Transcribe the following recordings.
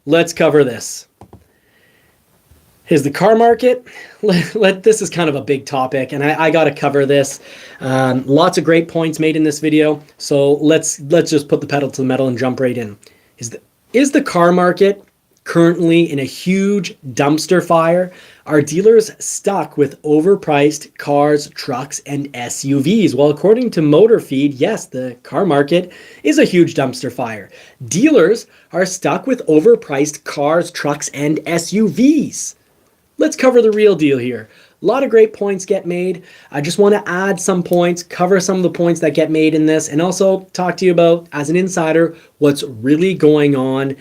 let's cover this. Is the car market? This is kind of a big topic, and I got to cover this. Lots of great points made in this video, so let's just put the pedal to the metal and jump right in. Is the car market currently in a huge dumpster fire? Are dealers stuck with overpriced cars, trucks, and SUVs? Well, according to MotorFeed, yes, the car market is a huge dumpster fire. Dealers are stuck with overpriced cars, trucks, and SUVs. Let's cover the real deal here. A lot of great points get made. I just want to add some points, cover some of the points that get made in this, and also talk to you about, as an insider, what's really going on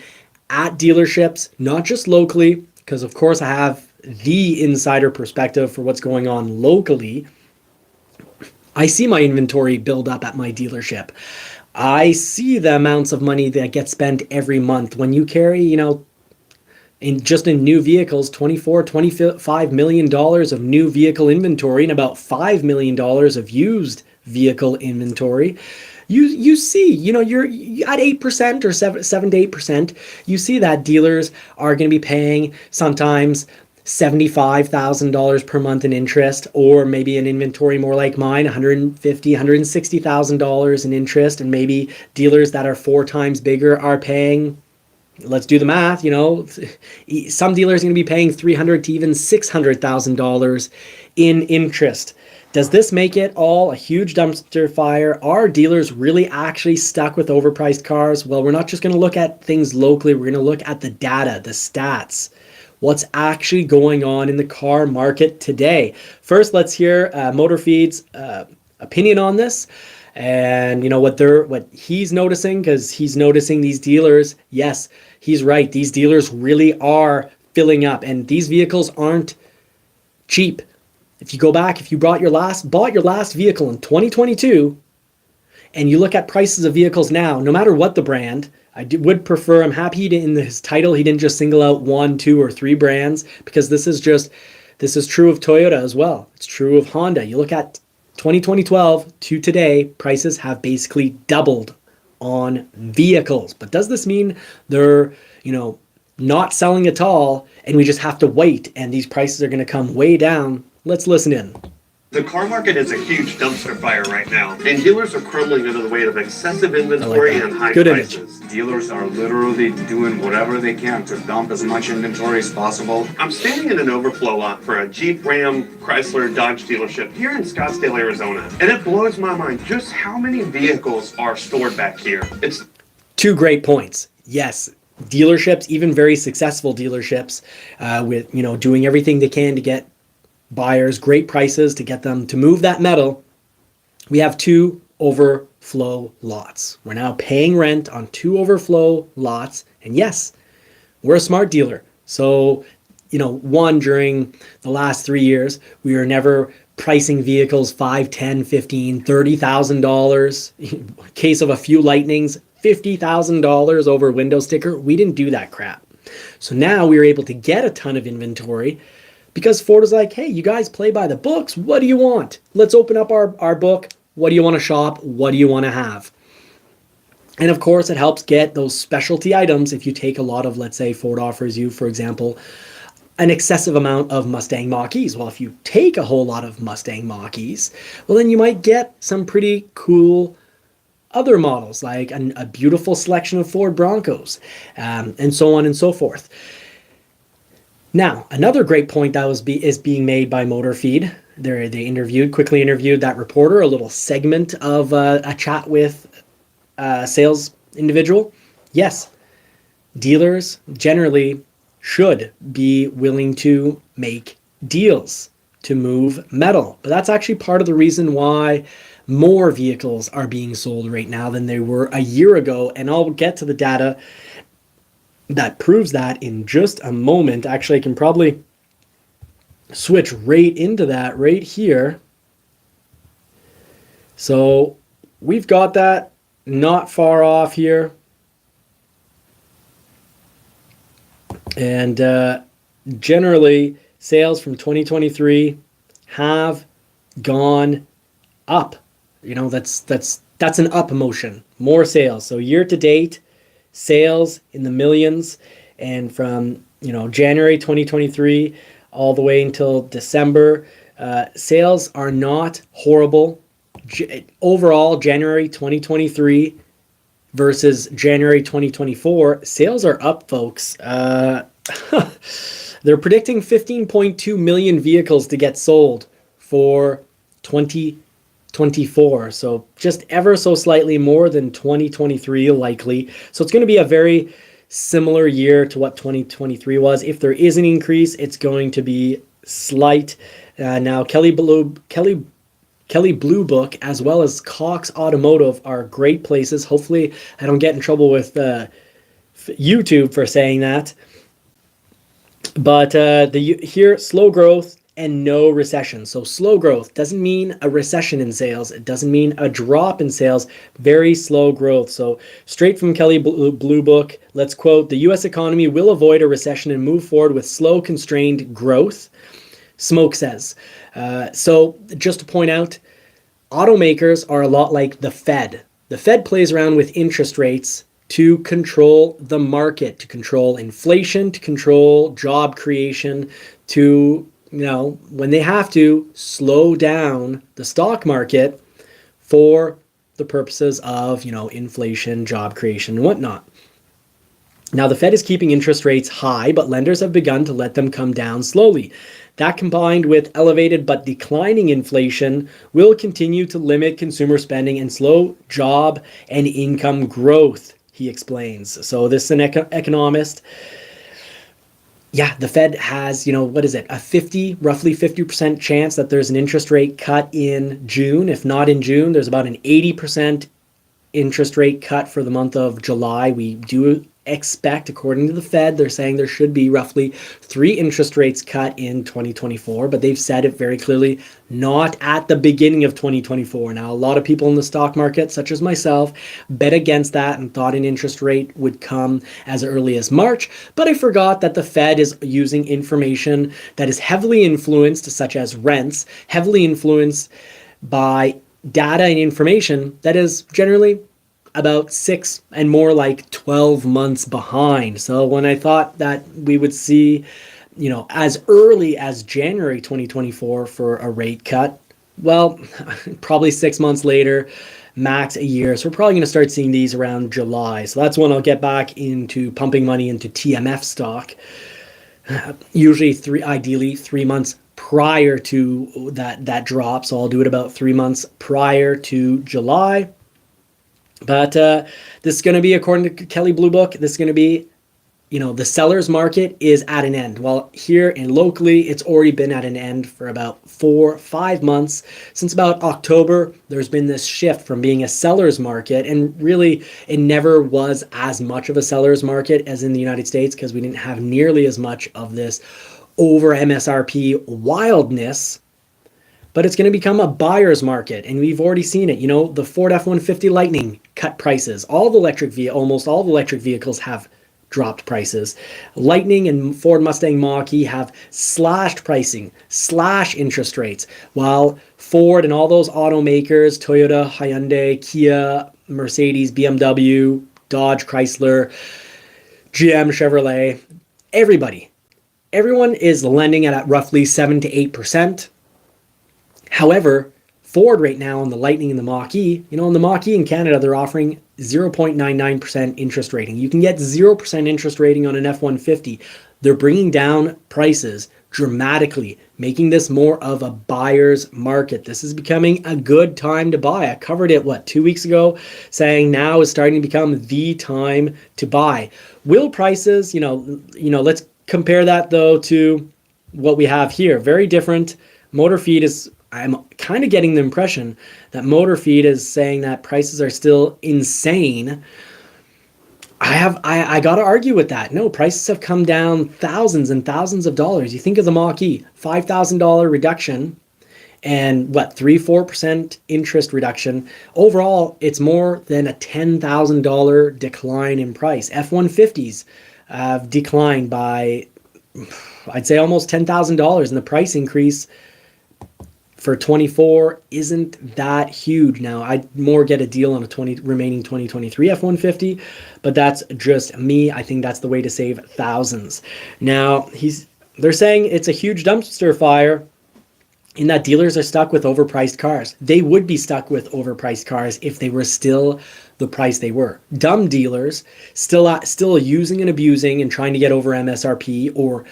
at dealerships, not just locally, because of course I have the insider perspective for what's going on locally. I see my inventory build up at my dealership. I see the amounts of money that get spent every month. When you carry, in new vehicles, $25 million of new vehicle inventory and about $5 million of used vehicle inventory. You see, you're at 8% or 7 to 8%. You see that dealers are going to be paying sometimes $75,000 per month in interest, or maybe an inventory more like mine, $150,000, $160,000 in interest, and maybe dealers that are 4 times bigger are paying. Let's do the math. Some dealers are going to be paying $300,000 to even $600,000 in interest. Does this make it all a huge dumpster fire? Are dealers really actually stuck with overpriced cars? Well, we're not just going to look at things locally. We're going to look at the data, the stats, what's actually going on in the car market today. First, let's hear MotorFeed's opinion on this. And what he's noticing, because he's noticing these dealers. Yes, he's right. These dealers really are filling up, and these vehicles aren't cheap. If you go back, if you bought your last vehicle in 2022, and you look at prices of vehicles now, no matter what the brand, would prefer. I'm happy in his title he didn't just single out 1, 2, or 3 brands, because this is true of Toyota as well. It's true of Honda. You look at 2012 to today, prices have basically doubled on vehicles. But does this mean they're, not selling at all, and we just have to wait and these prices are going to come way down? Let's listen in. The car market is a huge dumpster fire right now, and dealers are crumbling under the weight of excessive inventory and high prices. Dealers are literally doing whatever they can to dump as much inventory as possible. I'm standing in an overflow lot for a Jeep, Ram, Chrysler, Dodge dealership here in Scottsdale, Arizona, and it blows my mind just how many vehicles are stored back here. It's 2 great points. Yes, dealerships, even very successful dealerships, with doing everything they can to get buyers great prices to get them to move that metal. We have 2 overflow lots. We're now paying rent on 2 overflow lots, and yes, we're a smart dealer. So, during the last 3 years, we were never pricing vehicles $5, $10, $15, $30,000. Case of a few Lightnings, $50,000 over window sticker. We didn't do that crap. So now we were able to get a ton of inventory, because Ford is like, hey, you guys play by the books. What do you want? Let's open up our book. What do you want to shop? What do you want to have? And of course, it helps get those specialty items. If you take a lot of, let's say Ford offers you, for example, an excessive amount of Mustang Mach-E's. Well, if you take a whole lot of Mustang Mach-E's, well, then you might get some pretty cool other models, like a beautiful selection of Ford Broncos, and so on and so forth. Now, another great point that is being made by MotorFeed. They quickly interviewed that reporter, a little segment of a chat with a sales individual. Yes, dealers generally should be willing to make deals to move metal. But that's actually part of the reason why more vehicles are being sold right now than they were a year ago. And I'll get to the data that proves that in just a moment. Actually, I can probably switch right into that right here. So we've got that not far off here. And generally, sales from 2023 have gone up. That's an up motion, more sales. So year to date, sales in the millions, And from, January 2023 all the way until December, sales are not horrible. Overall, January 2023 versus January 2024, sales are up, folks. They're predicting 15.2 million vehicles to get sold for 2024. So just ever so slightly more than 2023 likely. So it's going to be a very similar year to what 2023 was. If there is an increase, it's going to be slight. Now, Kelley Blue Book as well as Cox Automotive are great places. Hopefully I don't get in trouble with YouTube for saying that. But here, slow growth and no recession. So slow growth doesn't mean a recession in sales. It doesn't mean a drop in sales. Very slow growth. So straight from Kelley Blue Book, let's quote, "The U.S. economy will avoid a recession and move forward with slow, constrained growth," Smoke says. So just to point out, automakers are a lot like the Fed. The Fed plays around with interest rates to control the market, to control inflation, to control job creation, to, when they have to, slow down the stock market for the purposes of, inflation, job creation, and whatnot. Now, the Fed is keeping interest rates high, but lenders have begun to let them come down slowly. That, combined with elevated but declining inflation, will continue to limit consumer spending and slow job and income growth, he explains. So this is an economist. Yeah, the Fed has, a roughly 50% chance that there's an interest rate cut in June. If not in June, there's about an 80% interest rate cut for the month of July. We do expect, according to the Fed, they're saying there should be roughly 3 interest rates cut in 2024, but they've said it very clearly, not at the beginning of 2024. Now, a lot of people in the stock market, such as myself, bet against that and thought an interest rate would come as early as March, but I forgot that the Fed is using information that is heavily influenced, such as rents, heavily influenced by data and information that is generally about 6 and more like 12 months behind. So when I thought that we would see, as early as January 2024 for a rate cut, well, probably 6 months later, max a year. So we're probably going to start seeing these around July. So that's when I'll get back into pumping money into TMF stock. Usually ideally 3 months prior to that drop. So I'll do it about 3 months prior to July. But this is going to be, according to Kelley Blue Book, this is going to be, the seller's market is at an end. Well, here and locally, it's already been at an end for about 4-5 months. Since about October, there's been this shift from being a seller's market, and really, it never was as much of a seller's market as in the United States because we didn't have nearly as much of this over MSRP wildness. But it's going to become a buyer's market, and we've already seen it. The Ford F-150 Lightning cut prices. Almost all the electric vehicles have dropped prices. Lightning and Ford Mustang Mach-E have slashed pricing, slash interest rates, while Ford and all those automakers, Toyota, Hyundai, Kia, Mercedes, BMW, Dodge, Chrysler, GM, Chevrolet, everyone is lending at roughly 7 to 8%. However, Ford right now on the Lightning and the Mach-E, on the Mach-E in Canada, they're offering 0.99% interest rating. You can get 0% interest rating on an F-150. They're bringing down prices dramatically, making this more of a buyer's market. This is becoming a good time to buy. I covered it, 2 weeks ago, saying now is starting to become the time to buy. Will prices, let's compare that though to what we have here. Very different. Motor Feed is, I'm kind of getting the impression that Motor Feed is saying that prices are still insane. I got to argue with that. No, prices have come down thousands and thousands of dollars. You think of the Mach-E, $5,000 reduction and 3-4% interest reduction. Overall, it's more than a $10,000 decline in price. F-150s have declined by, I'd say, almost $10,000, and the price increase for 24 isn't that huge. Now, I'd more get a deal on a remaining 2023 F-150, but that's just me. I think that's the way to save thousands. Now, they're saying it's a huge dumpster fire in that dealers are stuck with overpriced cars. They would be stuck with overpriced cars if they were still the price they were. Dumb dealers still using and abusing and trying to get over MSRP, or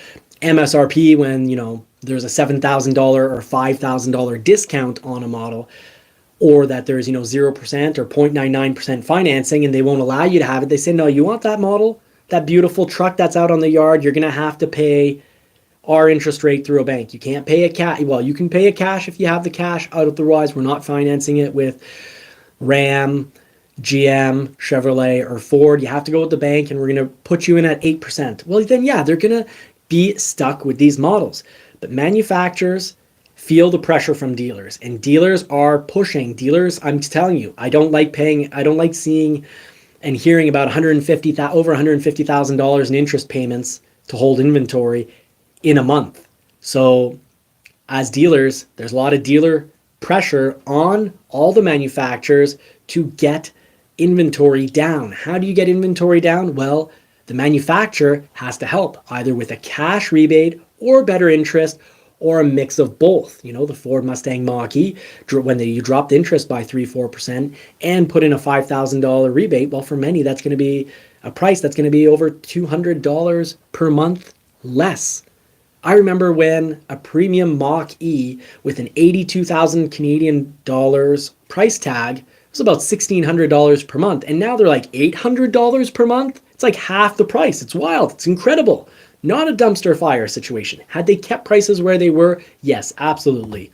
MSRP when, you know, there's a $7,000 or $5,000 discount on a model, or that there's, you know, 0% or 0.99% financing and they won't allow you to have it. They say, no, you want that model, that beautiful truck that's out on the yard, you're going to have to pay our interest rate through a bank. You can't pay a cash. Well, you can pay a cash if you have the cash. Otherwise, we're not financing it with Ram, GM, Chevrolet, or Ford. You have to go with the bank, and we're going to put you in at 8%. Well, then, yeah, they're going to be stuck with these models. But manufacturers feel the pressure from dealers, and dealers are pushing. Dealers, I'm telling you, I don't like seeing and hearing about over $150,000 in interest payments to hold inventory in a month. So as dealers, there's a lot of dealer pressure on all the manufacturers to get inventory down. How do you get inventory down? Well, the manufacturer has to help, either with a cash rebate or better interest, or a mix of both. You know, the Ford Mustang Mach-E, when you drop the interest by 3-4% and put in a $5,000 rebate, well, for many, that's going to be a price that's going to be over $200 per month less. I remember when a premium Mach-E with an 82,000 Canadian dollars price tag was about $1,600 per month, and now they're like $800 per month. It's like half the price. It's wild. It's incredible. Not a dumpster fire situation. Had they kept prices where they were, yes, absolutely.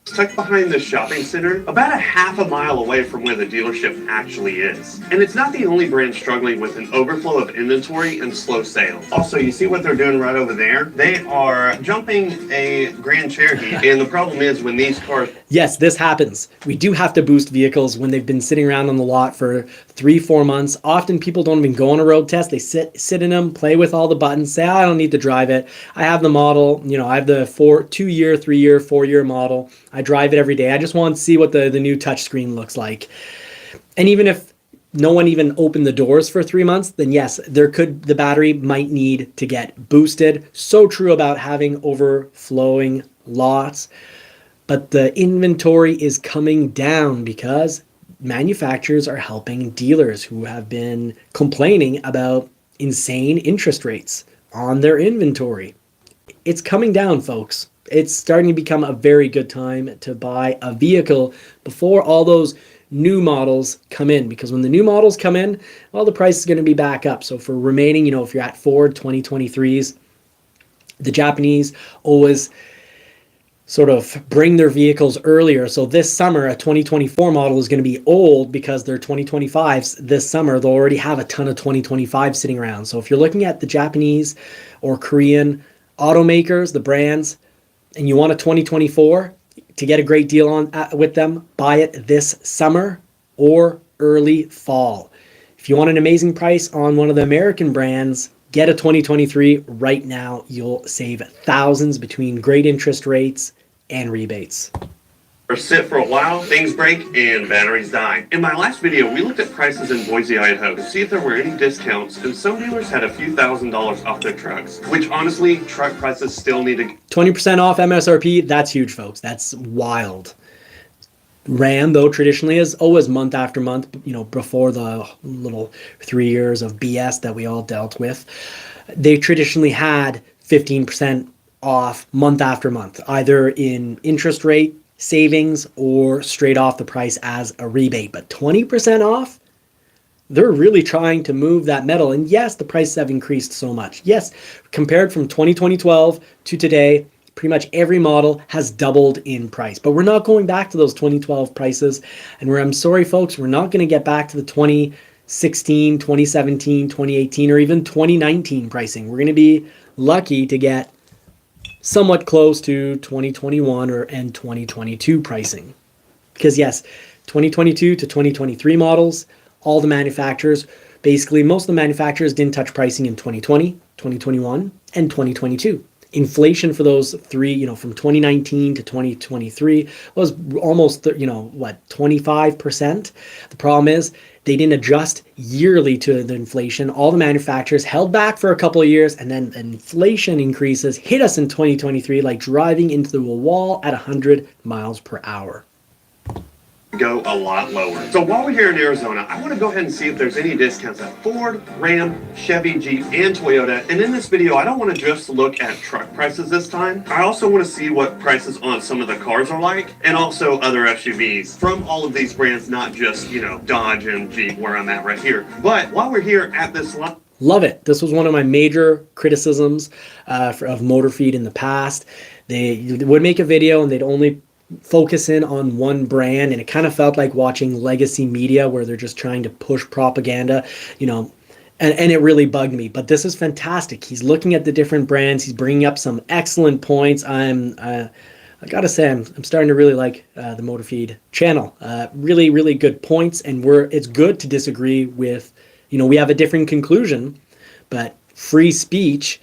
Tucked behind the shopping center, about a half a mile away from where the dealership actually is. And it's not the only brand struggling with an overflow of inventory and slow sales. Also, you see what they're doing right over there? They are jumping a Grand Cherokee, and the problem is when these cars... Yes, this happens. We do have to boost vehicles when they've been sitting around on the lot for 3-4 months. Often people don't even go on a road test. They sit in them, play with all the buttons, say, I don't need to drive it. I have the model, you know, I have the 2-year, 3-year, 4-year model. I drive it every day. I just want to see what the new touchscreen looks like. And even if no one even opened the doors for 3 months, then yes, the battery might need to get boosted. So true about having overflowing lots. But the inventory is coming down because manufacturers are helping dealers who have been complaining about insane interest rates on their inventory. It's coming down, folks. It's starting to become a very good time to buy a vehicle before all those new models come in, because when the new models come in, well, the price is going to be back up. So for remaining, you know, if you're at Ford 2023s, the Japanese always sort of bring their vehicles earlier. So this summer, a 2024 model is going to be old because they're 2025s. This summer, they'll already have a ton of 2025 sitting around. So if you're looking at the Japanese or Korean automakers, the brands, and you want a 2024 to get a great deal on with them, buy it this summer or early fall. If you want an amazing price on one of the American brands, get a 2023 right now. You'll save thousands between great interest rates and rebates. Or sit for a while, things break, and batteries die. In my last video, we looked at prices in Boise, Idaho to see if there were any discounts, and some dealers had a few $1,000s off their trucks, which honestly, truck prices still need to... 20% off MSRP, that's huge, folks. That's wild. Ram, though, traditionally is always month after month, you know, before the little 3 years of BS that we all dealt with. They traditionally had 15% off month after month, either in interest rate savings or straight off the price as a rebate. But 20% off, they're really trying to move that metal. And yes, the prices have increased so much. Yes, compared from 2012 to today, pretty much every model has doubled in price. But we're not going back to those 2012 prices. And I'm sorry, folks, we're not going to get back to the 2016, 2017, 2018, or even 2019 pricing. We're going to be lucky to get somewhat close to 2021 and 2022 pricing. Because yes, 2022 to 2023 models, all the manufacturers, basically most of the manufacturers didn't touch pricing in 2020, 2021, and 2022. Inflation for those three, from 2019 to 2023 was almost, 25%. The problem is they didn't adjust yearly to the inflation. All the manufacturers held back for a couple of years, and then inflation increases hit us in 2023 like driving into the wall at 100 miles per hour. Go a lot lower. So while we're here in Arizona, I want to go ahead and see if there's any discounts at Ford, Ram, Chevy, Jeep, and Toyota. And in this video, I don't want to just look at truck prices this time. I also want to see what prices on some of the cars are like, and also other SUVs from all of these brands, not just, Dodge and Jeep where I'm at right here. But while we're here at this lot, love it. This was one of my major criticisms of Motor Feed in the past. They would make a video and they'd only focus in on one brand, and it kind of felt like watching legacy media where they're just trying to push propaganda, and it really bugged me. But this is fantastic. He's looking at the different brands. He's bringing up some excellent points. I gotta say, I'm starting to really like the Motor Feed channel. Really, really good points, and it's good to disagree with, we have a different conclusion, but free speech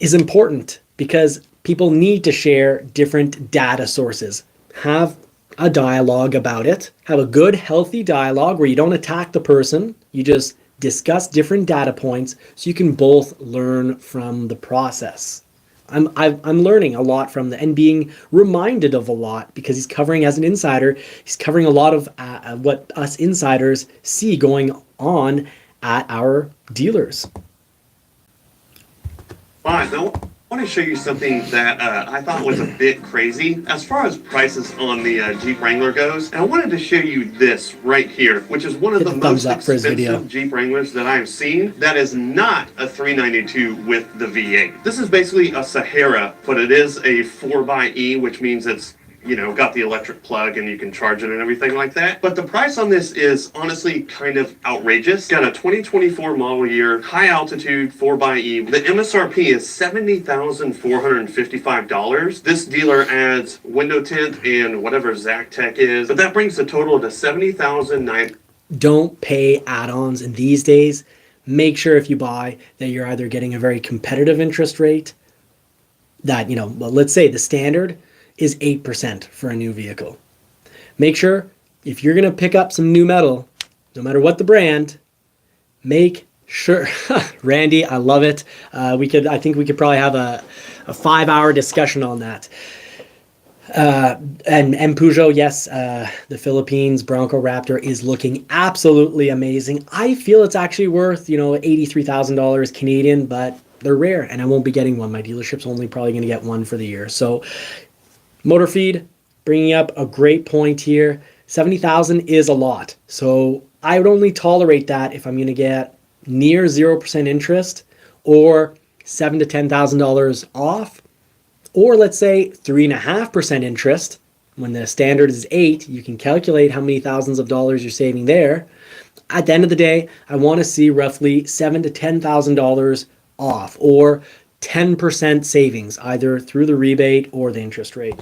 is important because people need to share different data sources. Have a dialogue about it. Have a good, healthy dialogue where you don't attack the person. You just discuss different data points so you can both learn from the process. I'm learning a lot from and being reminded of a lot because he's covering, as an insider, he's covering a lot of what us insiders see going on at our dealers. fine. Now, I want to show you something that I thought was a bit crazy as far as prices on the Jeep Wrangler goes. And I wanted to show you this right here, which is one of the most expensive Jeep Wranglers that I've seen that is not a 392 with the V8. This is basically a Sahara, but it is a 4xe, which means it's got the electric plug and you can charge it and everything like that. But the price on this is honestly kind of outrageous. Got a 2024 model year, high altitude 4xe. The MSRP is $70,455. This dealer adds window tint and whatever Zactec is, but that brings the total to $70,900. Don't pay add-ons in these days. Make sure if you buy that you're either getting a very competitive interest rate that, well, let's say the standard is 8% for a new vehicle. Make sure if you're going to pick up some new metal, no matter what the brand, make sure, Randy, I love it. I think we could probably have a 5-hour discussion on that. And Peugeot, yes, the Philippines Bronco Raptor is looking absolutely amazing. I feel it's actually worth, $83,000 Canadian, but they're rare and I won't be getting one. My dealership's only probably going to get one for the year. So Motor Feed bringing up a great point here. 70,000 is a lot. So I would only tolerate that if I'm going to get near 0% interest or $7,000 to $10,000 off, or let's say 3.5% interest. When the standard is 8, you can calculate how many thousands of dollars you're saving there. At the end of the day, I want to see roughly $7,000 to $10,000 off, or 10% savings, either through the rebate or the interest rate.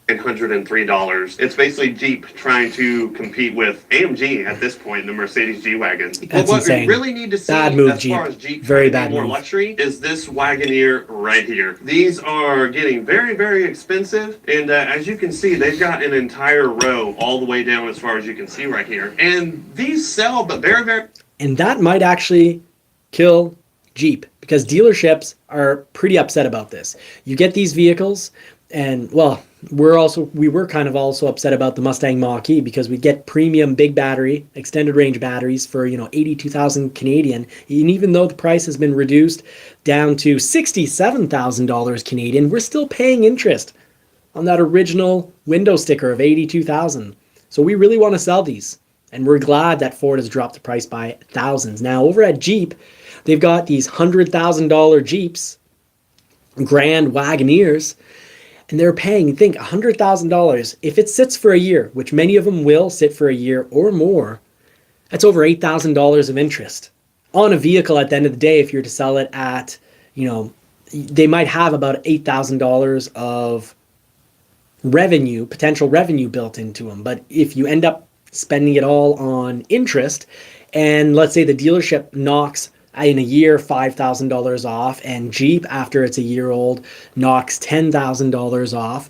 $103. It's basically Jeep trying to compete with AMG at this point in the Mercedes G-Wagon. But what insane. we really need to see bad move, as far as Jeep very trying to bad be more move. luxury is this Wagoneer right here. These are getting very, very expensive. And as you can see, they've got an entire row all the way down as far as you can see right here. And these sell, but very, very... And that might actually kill Jeep because dealerships are pretty upset about this. You get these vehicles and, well, we were kind of also upset about the Mustang Mach-E because we get premium big battery, extended range batteries for, 82,000 Canadian. And even though the price has been reduced down to $67,000 Canadian, we're still paying interest on that original window sticker of 82,000. So we really want to sell these. And we're glad that Ford has dropped the price by thousands. Now over at Jeep, they've got these $100,000 Jeeps, Grand Wagoneers, and they're paying, think, $100,000. If it sits for a year, which many of them will sit for a year or more, that's over $8,000 of interest on a vehicle at the end of the day. If you're to sell it at, they might have about $8,000 of revenue, potential revenue built into them. But if you end up spending it all on interest, and let's say the dealership knocks in a year $5,000 off, and Jeep, after it's a year old, knocks $10,000 off.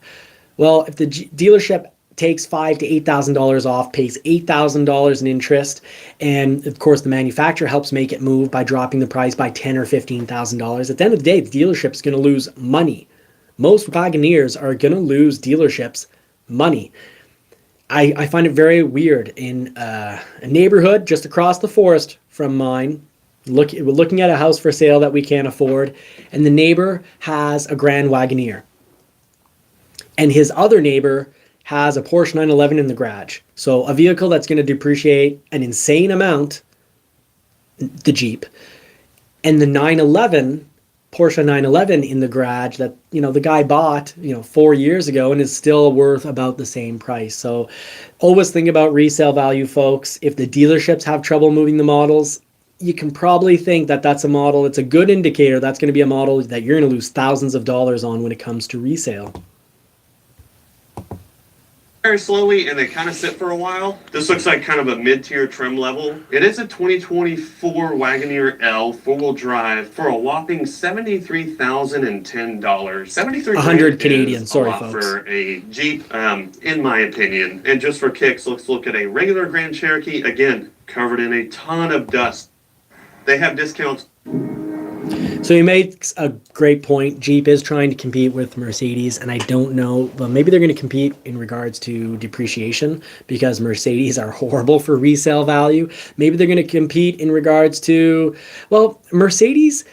Well, if the dealership takes $5,000 to $8,000 off, pays $8,000 in interest, and of course the manufacturer helps make it move by dropping the price by $10,000 or $15,000. At the end of the day, the dealership's going to lose money. Most Wagoneers are going to lose dealerships money. I find it very weird in a neighborhood just across the forest from mine. We're looking at a house for sale that we can't afford, and the neighbor has a Grand Wagoneer, and his other neighbor has a Porsche 911 in the garage. So a vehicle that's going to depreciate an insane amount, the Jeep, and the Porsche 911 in the garage that, the guy bought, 4 years ago and is still worth about the same price. So always think about resale value, folks. If the dealerships have trouble moving the models, you can probably think that that's a model. It's a good indicator that's going to be a model that you're going to lose thousands of dollars on when it comes to resale. Very slowly, and they kind of sit for a while. This looks like kind of a mid-tier trim level. It is a 2024 Wagoneer L four-wheel drive for a whopping $73,010. 100 Canadian, sorry folks. For a Jeep, in my opinion. And just for kicks, let's look at a regular Grand Cherokee, again, covered in a ton of dust. They have discounts. So he makes a great point. Jeep is trying to compete with Mercedes, and I don't know, well, maybe they're going to compete in regards to depreciation because Mercedes are horrible for resale value. Maybe they're going to compete in regards to, well, Mercedes,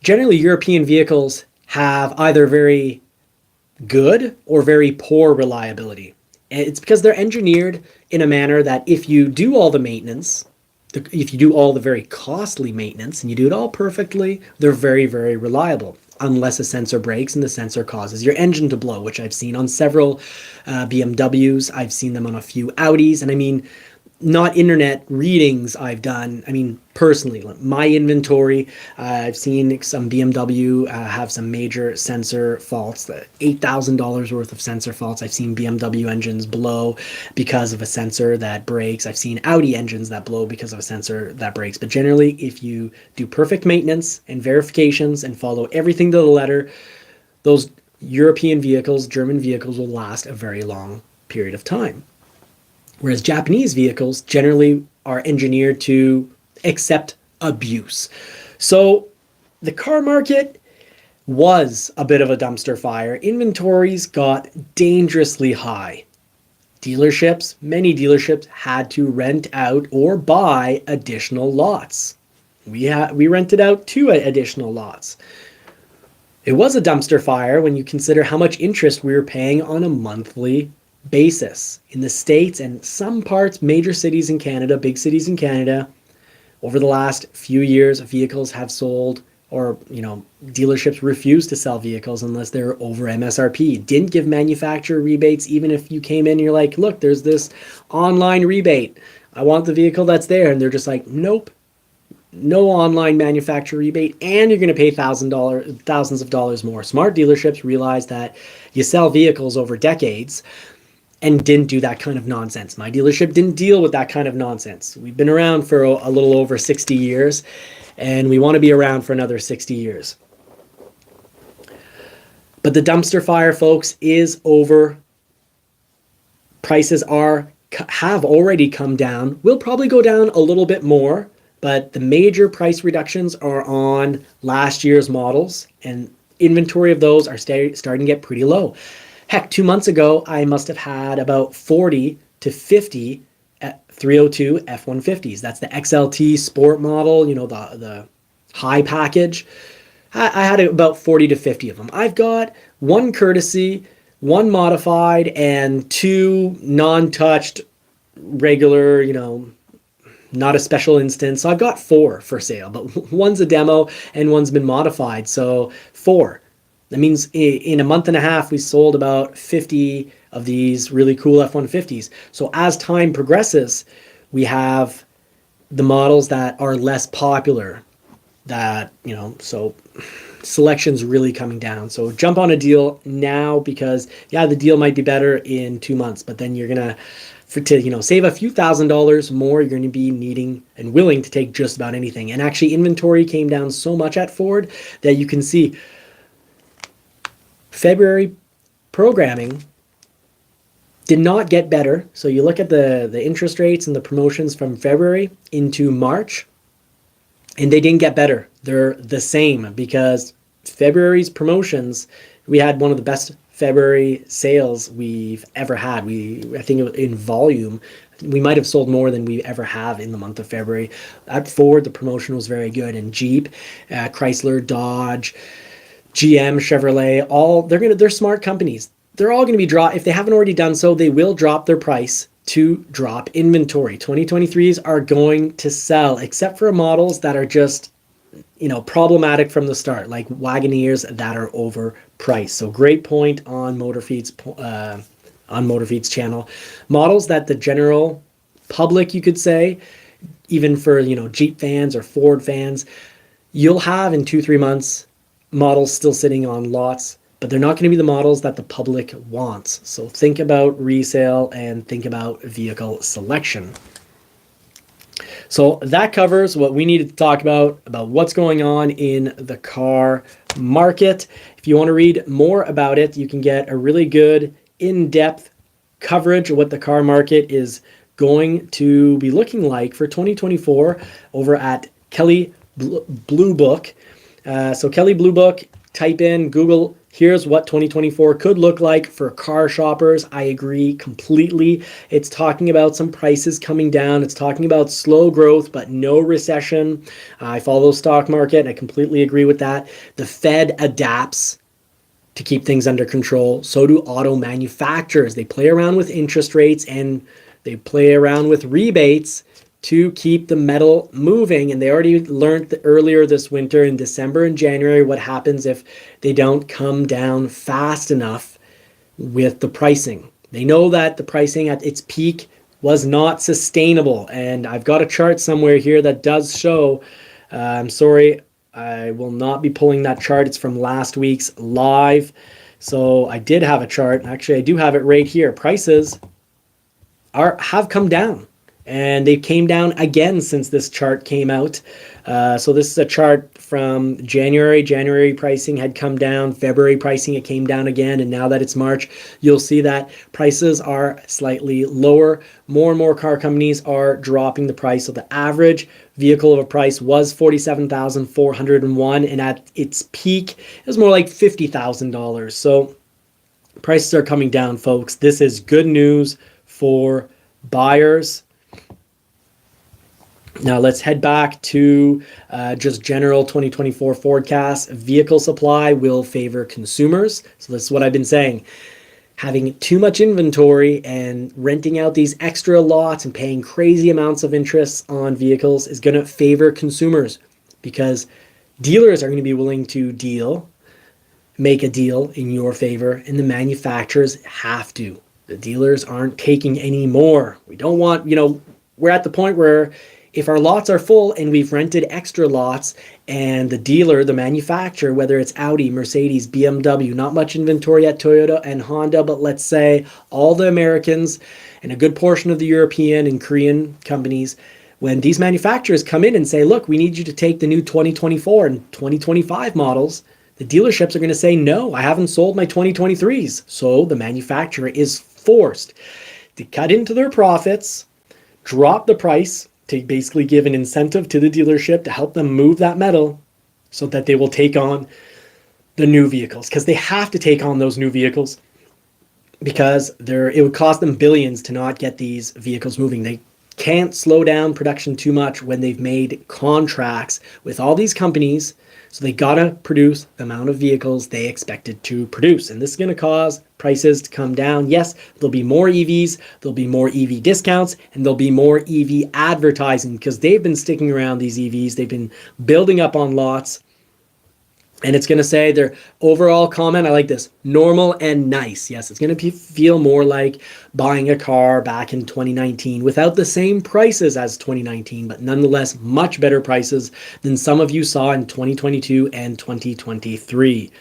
generally European vehicles have either very good or very poor reliability. It's because they're engineered in a manner that if you do all the maintenance, if you do all the very costly maintenance and you do it all perfectly, they're very, very reliable, unless a sensor breaks and the sensor causes your engine to blow, which I've seen on several BMWs. I've seen them on a few Audis. And I mean, not internet readings I've done. I mean, personally, my inventory, I've seen some BMW have some major sensor faults, $8,000 worth of sensor faults. I've seen BMW engines blow because of a sensor that breaks. I've seen Audi engines that blow because of a sensor that breaks. But generally, if you do perfect maintenance and verifications and follow everything to the letter, those European vehicles, German vehicles will last a very long period of time. Whereas Japanese vehicles generally are engineered to accept abuse. So the car market was a bit of a dumpster fire. Inventories got dangerously high. Many dealerships had to rent out or buy additional lots. We rented out 2 additional lots. It was a dumpster fire when you consider how much interest we were paying on a monthly basis in the States and some parts, major cities in Canada, big cities in Canada. Over the last few years, vehicles have sold, or dealerships refuse to sell vehicles unless they're over MSRP. Didn't give manufacturer rebates, even if you came in and you're like, look, there's this online rebate, I want the vehicle that's there, and they're just like, nope, no online manufacturer rebate, and you're going to pay thousands of dollars more. Smart dealerships realize that you sell vehicles over decades and didn't do that kind of nonsense. My dealership didn't deal with that kind of nonsense. We've been around for a little over 60 years, and we want to be around for another 60 years. But the dumpster fire, folks, is over. Prices have already come down. Will probably go down a little bit more, but the major price reductions are on last year's models, and inventory of those are starting to get pretty low. Heck, 2 months ago, I must have had about 40 to 50 302 F-150s. That's the XLT Sport model, the high package. I had about 40 to 50 of them. I've got 1 courtesy, 1 modified, and 2 non-touched, regular, not a special instance. So I've got 4 for sale, but 1's a demo and 1's been modified. So 4. That means in a month and a half, we sold about 50 of these really cool F-150s. So as time progresses, we have the models that are less popular that, so selection's really coming down. So jump on a deal now because, yeah, the deal might be better in 2 months, but then you're going to to save a few $1,000s more, you're going to be needing and willing to take just about anything. And actually, inventory came down so much at Ford that you can see February programming did not get better. So you look at the interest rates and the promotions from February into March, and they didn't get better. They're the same, because February's promotions, we had one of the best February sales we've ever had. I think in volume, we might have sold more than we ever have in the month of February. At Ford, the promotion was very good. And Jeep, Chrysler, Dodge, GM, Chevrolet, they're smart companies. They're all going to be if they haven't already done so, they will drop their price to drop inventory. 2023s are going to sell, except for models that are just, problematic from the start, like Wagoneers that are overpriced. So great point on Motorfeed's channel. Models that the general public, you could say, even for Jeep fans or Ford fans, you'll have in 2-3 months models still sitting on lots, but they're not going to be the models that the public wants. So think about resale and think about vehicle selection. So that covers what we needed to talk about what's going on in the car market. If you want to read more about it, you can get a really good in-depth coverage of what the car market is going to be looking like for 2024 over at Kelley Blue Book. So Kelley Blue Book, type in Google, here's what 2024 could look like for car shoppers. I agree completely. It's talking about some prices coming down. It's talking about slow growth, but no recession. I follow the stock market, and I completely agree with that. The Fed adapts to keep things under control. So do auto manufacturers. They play around with interest rates and they play around with rebates to keep the metal moving. And they already learned earlier this winter in December and January what happens if they don't come down fast enough with the pricing. They know that the pricing at its peak was not sustainable. And I've got a chart somewhere here that does show, I'm sorry, I will not be pulling that chart. It's from last week's live. So I did have a chart. Actually, I do have it right here. Prices have come down. And they came down again since this chart came out. So this is a chart from January. January pricing had come down. February pricing, it came down again. And now that it's March, you'll see that prices are slightly lower. More and more car companies are dropping the price. So the average vehicle of a price was $47,401. And at its peak, it was more like $50,000. So prices are coming down, folks. This is good news for buyers. Now let's head back to just general 2024 forecasts. Vehicle supply will favor consumers. So that's what I've been saying. Having too much inventory and renting out these extra lots and paying crazy amounts of interest on vehicles is going to favor consumers, because dealers are going to be willing to make a deal in your favor, and the manufacturers have to. The dealers aren't taking any more. We don't want, we're at the point where if our lots are full and we've rented extra lots, and the dealer, the manufacturer, whether it's Audi, Mercedes, BMW, not much inventory at Toyota and Honda, but let's say all the Americans and a good portion of the European and Korean companies, when these manufacturers come in and say, look, we need you to take the new 2024 and 2025 models, the dealerships are going to say, no, I haven't sold my 2023s. So the manufacturer is forced to cut into their profits, drop the price, to basically give an incentive to the dealership to help them move that metal so that they will take on the new vehicles, because they have to take on those new vehicles, because it would cost them billions to not get these vehicles moving. They can't slow down production too much when they've made contracts with all these companies. So they got to produce the amount of vehicles they expected to produce. And this is going to cause prices to come down. Yes, there'll be more EVs, there'll be more EV discounts, and there'll be more EV advertising, because they've been sticking around these EVs. They've been building up on lots. And it's going to say their overall comment, I like this, normal and nice. Yes, it's going to feel more like buying a car back in 2019 without the same prices as 2019, but nonetheless much better prices than some of you saw in 2022 and 2023.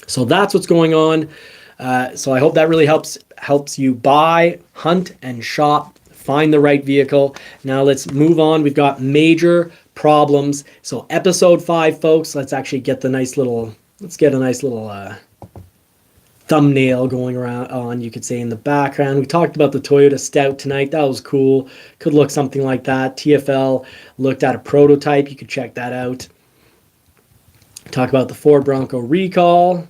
So that's what's going on. So I hope that really helps helps you buy, hunt, and shop, find the right vehicle. Now let's move on. We've got major problems. So episode 5, folks, let's actually get the nice little, let's get a nice little thumbnail going around on, you could say, in the background. We talked about the Toyota Stout tonight. That was cool. Could look something like that. TFL looked at a prototype. You could check that out. Talk about the Ford Bronco recall.